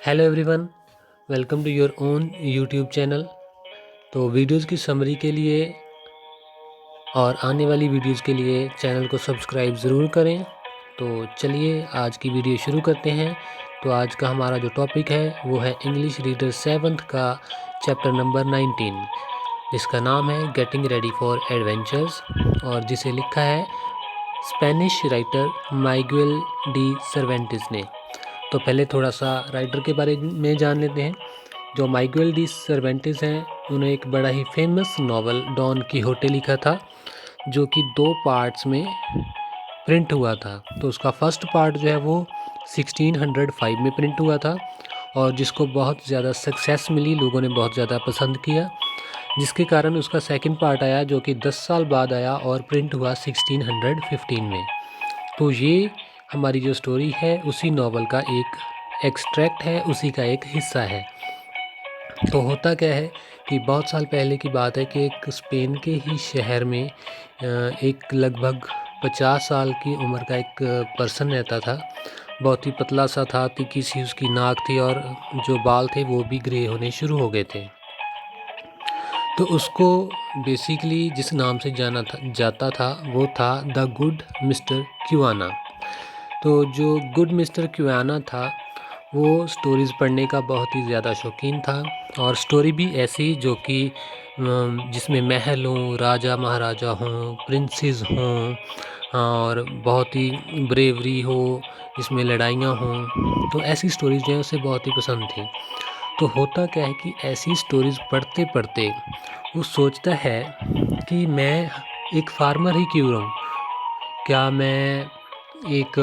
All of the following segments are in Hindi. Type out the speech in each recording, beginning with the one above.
Hello everyone, welcome to your own YouTube channel. तो वीडियोस की समरी के लिए और आने वाली वीडियोस के लिए चैनल को सब्सक्राइब ज़रूर करें। तो चलिए आज की वीडियो शुरू करते हैं। तो आज का हमारा जो टॉपिक है वो है इंग्लिश रीडर 7th का चैप्टर नंबर 19, जिसका नाम है गेटिंग रेडी फॉर एडवेंचर्स और जिसे लिखा है स्पेनिश राइटर माइगुएल डी सर्वेंटिस ने। तो पहले थोड़ा सा राइटर के बारे में जान लेते हैं। जो माइगुएल डी सर्वेंटिस हैं, उन्होंने एक बड़ा ही फेमस नावल डॉन कीहोटे लिखा था, जो कि 2 पार्ट्स में प्रिंट हुआ था। तो उसका फर्स्ट पार्ट जो है वो 1605 में प्रिंट हुआ था और जिसको बहुत ज़्यादा सक्सेस मिली, लोगों ने बहुत ज़्यादा पसंद किया, जिसके कारण उसका सेकंड पार्ट आया जो कि 10 साल बाद आया और प्रिंट हुआ 1615 में। तो ये हमारी जो स्टोरी है उसी नावल का एक एक्सट्रैक्ट है, उसी का एक हिस्सा है। तो होता क्या है कि बहुत साल पहले की बात है कि एक स्पेन के ही शहर में एक लगभग 50 साल की उम्र का एक पर्सन रहता था। बहुत ही पतला सा था, तिखी सी उसकी नाक थी और जो बाल थे वो भी ग्रे होने शुरू हो गए थे। तो उसको बेसिकली जिस नाम से जाता था वो था द गुड मिस्टर क्यूआना। तो जो गुड मिस्टर क्यूआना था वो स्टोरीज़ पढ़ने का बहुत ही ज़्यादा शौकीन था और स्टोरी भी ऐसी जो कि जिसमें महल हों, राजा महाराजा हों, प्रिंसेस हों और बहुत ही ब्रेवरी हो, जिसमें लड़ाइयाँ हों। तो ऐसी स्टोरीज़ जो हैं उसे बहुत ही पसंद थी। तो होता क्या है कि ऐसी स्टोरीज़ पढ़ते पढ़ते वो सोचता है कि मैं एक फार्मर ही क्यों रहूँ। क्या मैं एक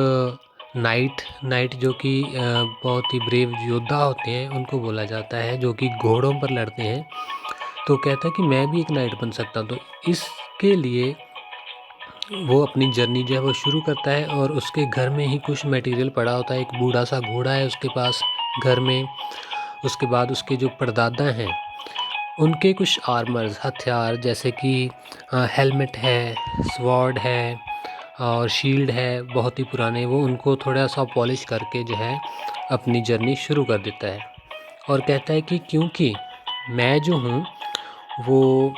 नाइट जो कि बहुत ही ब्रेव योद्धा होते हैं उनको बोला जाता है, जो कि घोड़ों पर लड़ते हैं। तो कहता है कि मैं भी एक नाइट बन सकता हूँ। तो इसके लिए वो अपनी जर्नी जो है वो शुरू करता है और उसके घर में ही कुछ मटेरियल पड़ा होता है। एक बूढ़ा सा घोड़ा है उसके पास घर में। उसके बाद उसके जो परदादा हैं उनके कुछ आर्मर्स, हथियार जैसे कि हेलमेट है, स्वॉर्ड है और शील्ड है, बहुत ही पुराने, वो उनको थोड़ा सा पॉलिश करके जो है अपनी जर्नी शुरू कर देता है। और कहता है कि क्योंकि मैं जो हूँ वो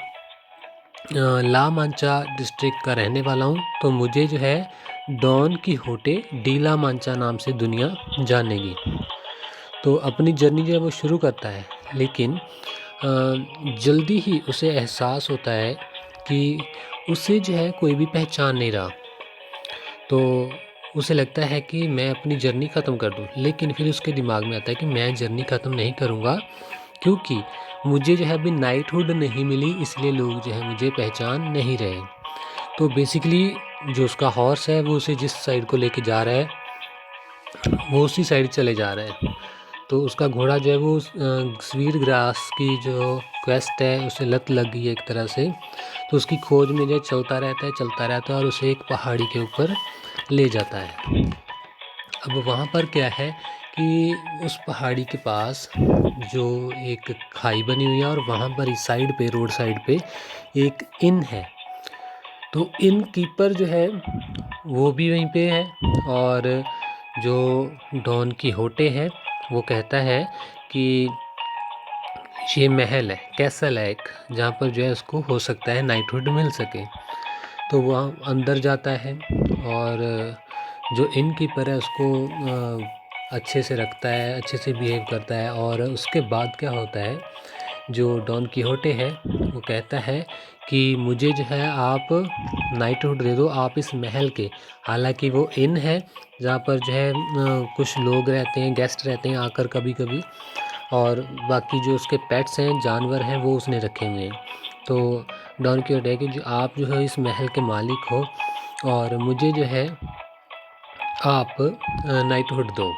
ला मांचा डिस्ट्रिक्ट का रहने वाला हूँ, तो मुझे जो है डॉन कीहोटे डी ला मांचा नाम से दुनिया जानेगी। तो अपनी जर्नी जो है वो शुरू करता है, लेकिन जल्दी ही उसे एहसास होता है कि उसे जो है कोई भी पहचान नहीं रहा। तो उसे लगता है कि मैं अपनी जर्नी ख़त्म कर दूँ, लेकिन फिर उसके दिमाग में आता है कि मैं जर्नी ख़त्म नहीं करूँगा, क्योंकि मुझे जो है अभी नाइटहुड नहीं मिली, इसलिए लोग जो है मुझे पहचान नहीं रहे। तो बेसिकली जो उसका हॉर्स है वो उसे जिस साइड को लेके जा रहा है वो उसी साइड चले जा रहा है। तो उसका घोड़ा जो है वो स्वीट ग्रास की जो क्वेस्ट है उसे लत लग गई है एक तरह से। तो उसकी खोज में जो चलता रहता है और उसे एक पहाड़ी के ऊपर ले जाता है। अब वहाँ पर क्या है कि उस पहाड़ी के पास जो एक खाई बनी हुई है और वहाँ पर इस साइड पे, रोड साइड पे एक इन है। तो इन कीपर जो है वो भी वहीं पे है और जो डॉन कीहोटे है वो कहता है कि ये महल है, कैसल है एक, जहाँ पर जो है उसको हो सकता है नाइटहुड मिल सके। तो वह अंदर जाता है और जो इन कीपर है उसको अच्छे से रखता है, अच्छे से बिहेव करता है। और उसके बाद क्या होता है, जो डॉन कीहोटे है वो कहता है कि मुझे जो है आप नाइटहुड दे दो, आप इस महल के। हालांकि वो इन है जहाँ पर जो है कुछ लोग रहते हैं, गेस्ट रहते हैं आकर कभी कभी, और बाकी जो उसके पेट्स हैं, जानवर हैं, वो उसने रखे हुए हैं। तो डॉन कीहोटे है कि जो आप जो है इस महल के मालिक हो और मुझे जो है आप नाइटहुड दो।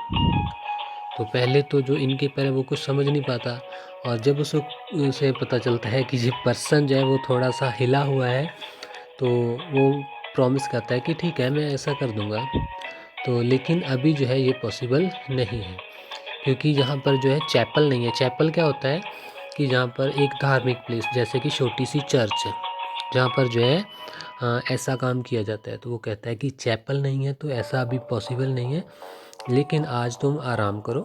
तो पहले तो जो इनकीपर है वो कुछ समझ नहीं पाता, और जब उसे पता चलता है कि ये पर्सन जो है वो थोड़ा सा हिला हुआ है, तो वो प्रॉमिस करता है कि ठीक है मैं ऐसा कर दूंगा। तो लेकिन अभी जो है ये पॉसिबल नहीं है, क्योंकि यहाँ पर जो है चैपल नहीं है। चैपल क्या होता है कि जहाँ पर एक धार्मिक प्लेस, जैसे कि छोटी सी चर्च है जहाँ पर जो है ऐसा काम किया जाता है। तो वो कहता है कि चैपल नहीं है तो ऐसा अभी पॉसिबल नहीं है लेकिन आज तुम आराम करो,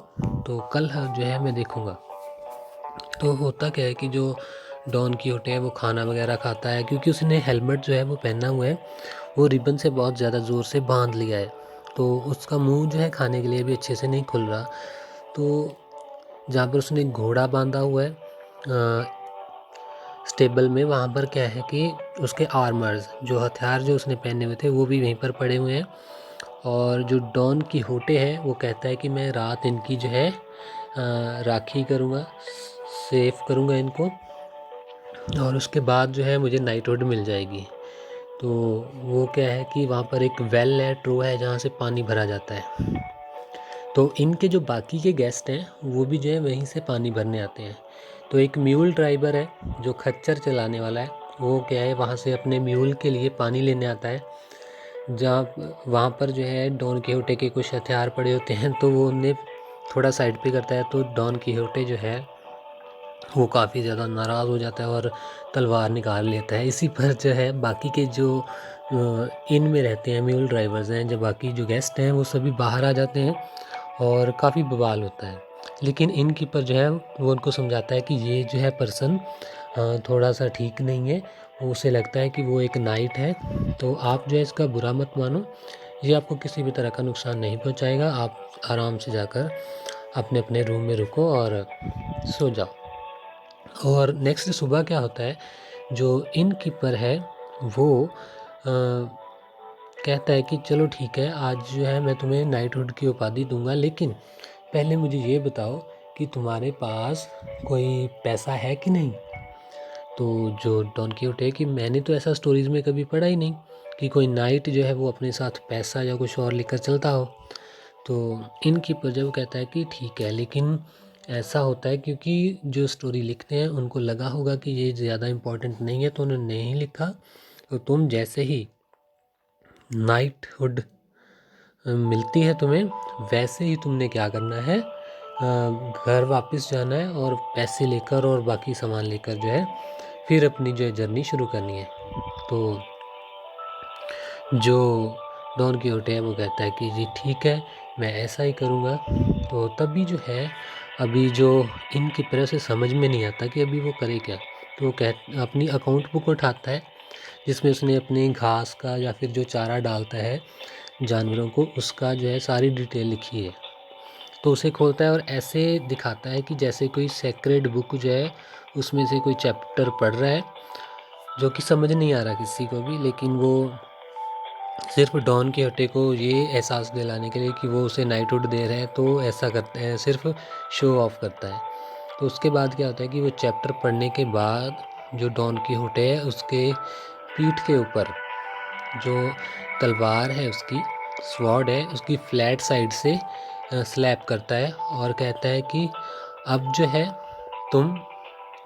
तो कल जो है मैं देखूँगा। तो होता क्या है कि जो डॉन कीहोटे है वो खाना वगैरह खाता है, क्योंकि उसने हेलमेट जो है वो पहना हुआ है, वो रिबन से बहुत ज़्यादा ज़ोर से बांध लिया है, तो उसका मुंह जो है खाने के लिए भी अच्छे से नहीं खुल रहा। तो जहाँ पर उसने घोड़ा बांधा हुआ है स्टेबल में, वहाँ पर क्या है कि उसके आर्मर्स, जो हथियार जो उसने पहने हुए थे, वो भी वहीं पर पड़े हुए हैं। और जो डॉन कीहोटे है वो कहता है कि मैं रात इनकी जो है राखी करूँगा, सेफ करूँगा इनको, और उसके बाद जो है मुझे नाइटहुड मिल जाएगी। तो वो क्या है कि वहाँ पर एक वेल है, ट्रो है, जहाँ से पानी भरा जाता है। तो इनके जो बाकी के गेस्ट हैं वो भी जो है वहीं से पानी भरने आते हैं। तो एक म्यूल ड्राइवर है जो खच्चर चलाने वाला है, वो क्या है वहाँ से अपने म्यूल के लिए पानी लेने आता है। जहाँ वहाँ पर जो है डॉन कीहोटे के कुछ हथियार पड़े होते हैं, तो वो उन्हें थोड़ा साइड पे करता है। तो डॉन कीहोटे जो है वो काफ़ी ज़्यादा नाराज़ हो जाता है और तलवार निकाल लेता है। इसी पर जो है बाकी के जो इन में रहते हैं म्यूल ड्राइवर्स हैं, जो बाकी जो गेस्ट हैं, वो सभी बाहर आ जाते हैं और काफ़ी बवाल होता है। लेकिन इन कीपर जो है वो उनको समझाता है कि ये जो है पर्सन थोड़ा सा ठीक नहीं है, उसे लगता है कि वो एक नाइट है, तो आप जो है इसका बुरा मत मानो, ये आपको किसी भी तरह का नुकसान नहीं पहुंचाएगा। आप आराम से जाकर अपने अपने रूम में रुको और सो जाओ। और नेक्स्ट सुबह क्या होता है, जो इन कीपर है वो कहता है कि चलो ठीक है, आज जो है मैं तुम्हें नाइटहुड की उपाधि दूंगा, लेकिन पहले मुझे ये बताओ कि तुम्हारे पास कोई पैसा है कि नहीं। तो जो डॉन कीहोटे है कि मैंने तो ऐसा स्टोरीज़ में कभी पढ़ा ही नहीं कि कोई नाइट जो है वो अपने साथ पैसा या कुछ और लेकर चलता हो। तो इन कीपर जब कहता है कि ठीक है, लेकिन ऐसा होता है क्योंकि जो स्टोरी लिखते हैं उनको लगा होगा कि ये ज़्यादा इम्पोर्टेंट नहीं है, तो उन्होंने नहीं लिखा। तो तुम जैसे ही नाइटहुड मिलती है तुम्हें, वैसे ही तुमने क्या करना है, घर वापस जाना है और पैसे लेकर और बाकी सामान लेकर जो है फिर अपनी जो है जर्नी शुरू करनी है। तो जो डॉन कीहोटे है वो कहता है कि जी ठीक है, मैं ऐसा ही करूँगा। तो तभी जो है अभी जो इनकी तरह से समझ में नहीं आता कि अभी वो करे क्या। तो वो अपनी अकाउंट बुक उठाता है, जिसमें उसने अपने घास का या फिर जो चारा डालता है जानवरों को, उसका जो है सारी डिटेल लिखी है। तो उसे खोलता है और ऐसे दिखाता है कि जैसे कोई सेक्रेड बुक जो है उसमें से कोई चैप्टर पढ़ रहा है, जो कि समझ नहीं आ रहा किसी को भी, लेकिन वो सिर्फ डॉन कीहोटे को ये एहसास दिलाने के लिए कि वो उसे नाइटहुड दे रहे हैं, तो ऐसा करते हैं, सिर्फ शो ऑफ करता है। तो उसके बाद क्या होता है कि वो चैप्टर पढ़ने के बाद जो डॉन कीहोटे है उसके पीठ के ऊपर जो तलवार है, उसकी स्वॉर्ड है, उसकी फ्लैट साइड से स्लैप करता है और कहता है कि अब जो है तुम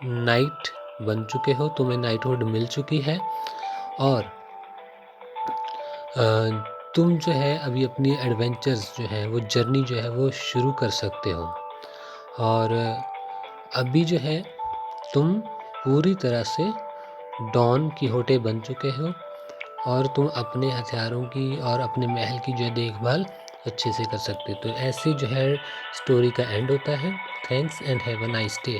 नाइट बन चुके हो, तुम्हें नाइटहुड मिल चुकी है, और तुम जो है अभी अपनी एडवेंचर्स जो है वो जर्नी जो है वो शुरू कर सकते हो। और अभी जो है तुम पूरी तरह से डॉन कीहोटे बन चुके हो और तुम अपने हथियारों की और अपने महल की जो है देखभाल अच्छे से कर सकते हो। तो ऐसे जो है स्टोरी का एंड होता है। Thanks and have a nice day.